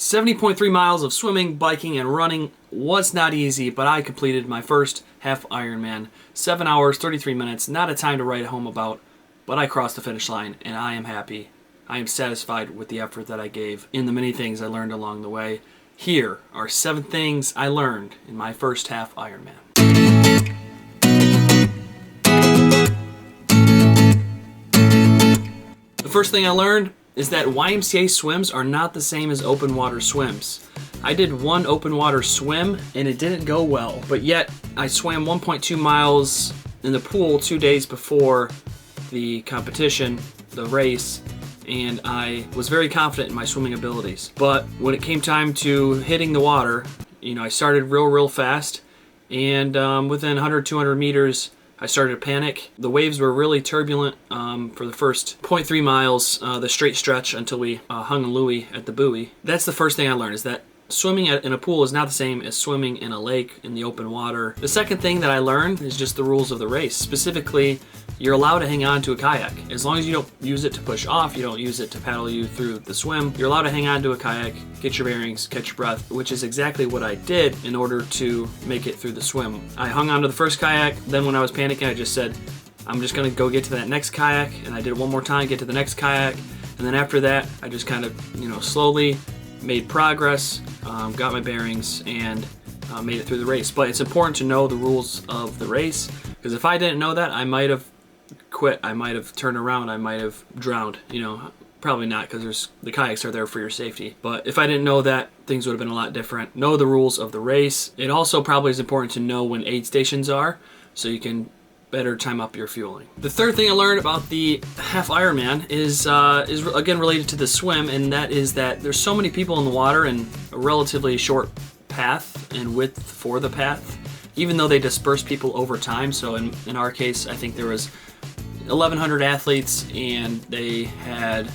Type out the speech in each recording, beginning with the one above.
70.3 miles of swimming, biking, and running was not easy, but I completed my first half Ironman. 7 hours, 33 minutes, not a time to write home about, but I crossed the finish line, and I am happy. I am satisfied with the effort that I gave in the many things I learned along the way. Here are 7 things I learned in my first half Ironman. The first thing I learned is that YMCA swims are not the same as open water swims. I did one open water swim and it didn't go well, but yet I swam 1.2 miles in the pool 2 days before the competition, the race, and I was very confident in my swimming abilities. But when it came time to hitting the water, I started real fast, and within 100, 200 meters, I started to panic. The waves were really turbulent for the first 0.3 miles, the straight stretch until we hung a Louie at the buoy. That's the first thing I learned, is that swimming in a pool is not the same as swimming in a lake in the open water. The second thing that I learned is just the rules of the race. Specifically, you're allowed to hang on to a kayak. As long as you don't use it to push off, you don't use it to paddle you through the swim, you're allowed to hang on to a kayak, get your bearings, catch your breath, which is exactly what I did in order to make it through the swim. I hung on to the first kayak, then when I was panicking, I just said, I'm just gonna go get to that next kayak, and I did it one more time, get to the next kayak, and then after that, I just kind of, slowly made progress, got my bearings, and made it through the race. But it's important to know the rules of the race, because if I didn't know that, I might have quit, I might have turned around, I might have drowned. Probably not, because the kayaks are there for your safety. But if I didn't know that, things would have been a lot different. Know the rules of the race. It also probably is important to know when aid stations are, so you can better time up your fueling. The third thing I learned about the half Ironman is again related to the swim, and that is that there's so many people in the water and a relatively short path and width for the path, even though they disperse people over time. So in our case, I think there was 1,100 athletes, and they had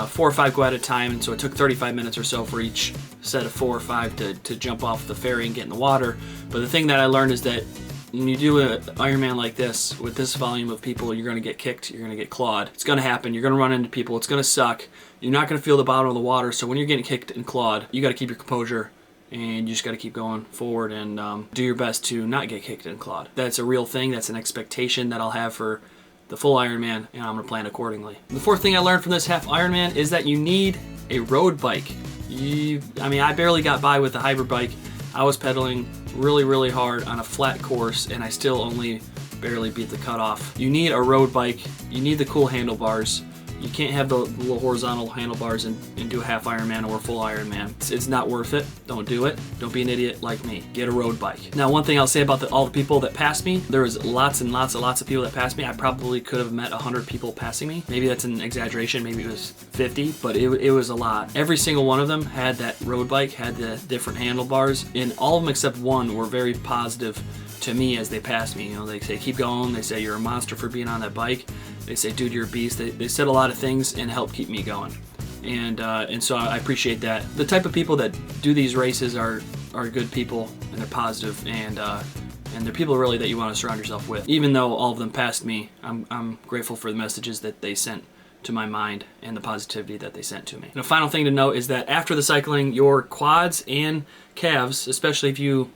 4 or 5 go at a time, and so it took 35 minutes or so for each set of 4 or 5 to jump off the ferry and get in the water. But the thing that I learned is that when you do an Ironman like this, with this volume of people, you're going to get kicked, you're going to get clawed. It's going to happen. You're going to run into people. It's going to suck. You're not going to feel the bottom of the water, so when you're getting kicked and clawed, you got to keep your composure, and you just got to keep going forward and do your best to not get kicked and clawed. That's a real thing. That's an expectation that I'll have for the full Ironman, and I'm going to plan accordingly. The fourth thing I learned from this half Ironman is that you need a road bike. I barely got by with the hybrid bike. I was pedaling really hard on a flat course, and I still only barely beat the cutoff. You need a road bike. You need the cool handlebars. You can't have the little horizontal handlebars and do a half Ironman or a full Ironman. It's not worth it. Don't do it. Don't be an idiot like me. Get a road bike. Now, one thing I'll say about all the people that passed me, there was lots and lots of people that passed me. I probably could have met 100 people passing me. Maybe that's an exaggeration. Maybe it was 50, but it was a lot. Every single one of them had that road bike, had the different handlebars, and all of them except one were very positive to me as they passed me. They say, keep going. They say, you're a monster for being on that bike. They say, dude, you're a beast. They said a lot of things and helped keep me going. And so I appreciate that. The type of people that do these races are good people, and they're positive, and they're people really that you want to surround yourself with. Even though all of them passed me, I'm grateful for the messages that they sent to my mind and the positivity that they sent to me. And a final thing to note is that after the cycling, your quads and calves, especially if you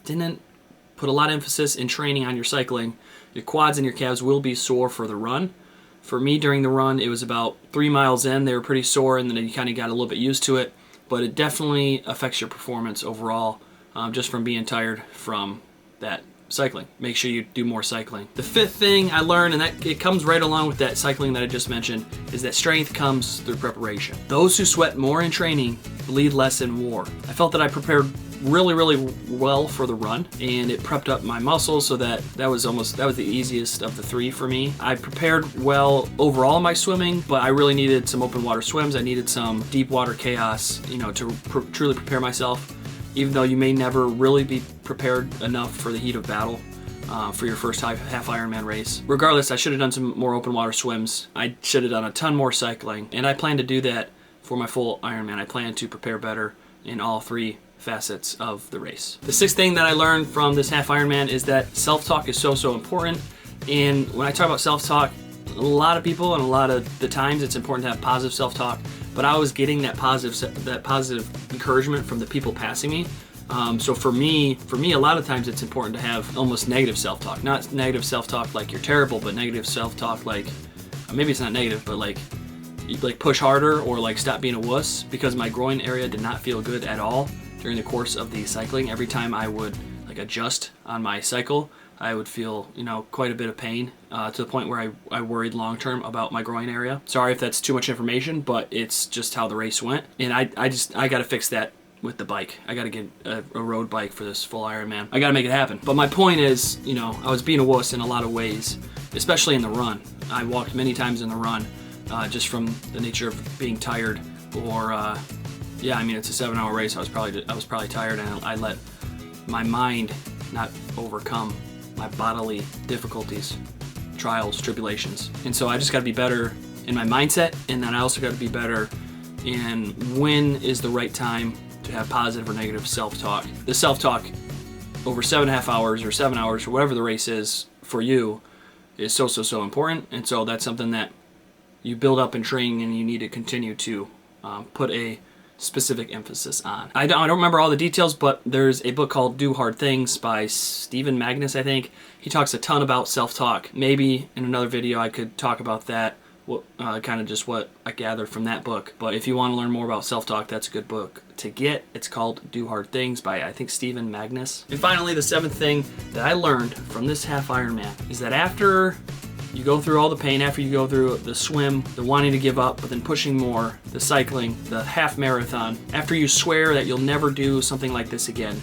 didn't put a lot of emphasis in training on your cycling, your quads and your calves will be sore for the run. For me, during the run, it was about 3 miles in, they were pretty sore, and then you kind of got a little bit used to it, but it definitely affects your performance overall, just from being tired from that cycling. Make sure you do more cycling. The fifth thing I learned, and that it comes right along with that cycling that I just mentioned, is that strength comes through preparation. Those who sweat more in training bleed less in war. I felt that I prepared really well for the run, and it prepped up my muscles, so that was the easiest of the 3 for me. I prepared well overall in my swimming, but I really needed some open water swims. I needed some deep water chaos, to truly prepare myself, even though you may never really be prepared enough for the heat of battle for your first half Ironman race. Regardless, I should have done some more open water swims. I should have done a ton more cycling, and I plan to do that for my full Ironman. I plan to prepare better in all 3 facets of the race. The sixth thing that I learned from this half Ironman is that self-talk is so important. And when I talk about self-talk, a lot of people and a lot of the times it's important to have positive self-talk, but I was getting that positive encouragement from the people passing me. So for me, a lot of times it's important to have almost negative self-talk. Not negative self-talk like you're terrible, but negative self-talk like, maybe it's not negative, but like push harder or like stop being a wuss, because my groin area did not feel good at all during the course of the cycling. Every time I would like adjust on my cycle, I would feel, quite a bit of pain to the point where I worried long term about my groin area. Sorry if that's too much information, but it's just how the race went. And I got to fix that with the bike. I got to get a road bike for this full Ironman. I got to make it happen. But my point is, I was being a wuss in a lot of ways, especially in the run. I walked many times in the run just from the nature of being tired, or it's a 7-hour race. I was probably tired, and I let my mind not overcome my bodily difficulties, trials, tribulations. And so I just got to be better in my mindset, and then I also got to be better in when is the right time to have positive or negative self-talk. The self-talk over 7.5 hours or 7 hours or whatever the race is for you is so important. And so that's something that you build up in training, and you need to continue to put a specific emphasis on. I don't remember all the details, but there's a book called Do Hard Things by Stephen Magnus, I think. He talks a ton about self-talk. Maybe in another video I could talk about that, kind of just what I gathered from that book. But if you want to learn more about self-talk, that's a good book to get. It's called Do Hard Things by, I think, Stephen Magnus. And finally, the 7th thing that I learned from this half Ironman is that after you go through all the pain, after you go through the swim, the wanting to give up, but then pushing more, the cycling, the half marathon, after you swear that you'll never do something like this again,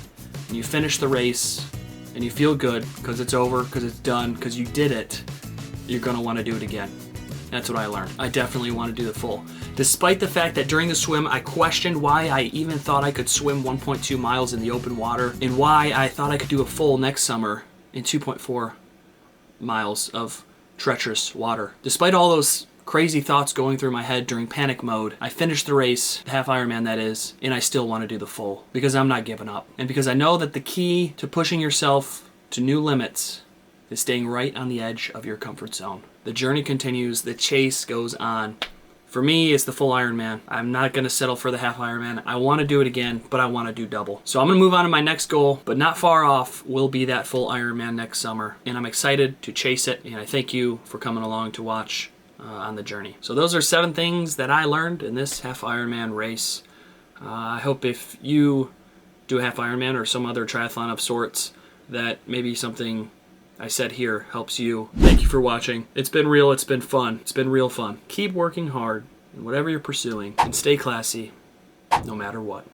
and you finish the race, and you feel good because it's over, because it's done, because you did it, you're going to want to do it again. That's what I learned. I definitely want to do the full. Despite the fact that during the swim, I questioned why I even thought I could swim 1.2 miles in the open water, and why I thought I could do a full next summer in 2.4 miles of treacherous water. Despite all those crazy thoughts going through my head during panic mode, I finished the race, the half Ironman that is, and I still want to do the full because I'm not giving up. And because I know that the key to pushing yourself to new limits is staying right on the edge of your comfort zone. The journey continues, the chase goes on. For me, it's the full Ironman. I'm not going to settle for the half Ironman. I want to do it again, but I want to do double. So I'm going to move on to my next goal, but not far off will be that full Ironman next summer. And I'm excited to chase it, and I thank you for coming along to watch on the journey. So those are 7 things that I learned in this half Ironman race. I hope if you do a half Ironman or some other triathlon of sorts, that maybe something I said here helps you. Thank you for watching. It's been real, it's been fun. It's been real fun. Keep working hard in whatever you're pursuing, and stay classy no matter what.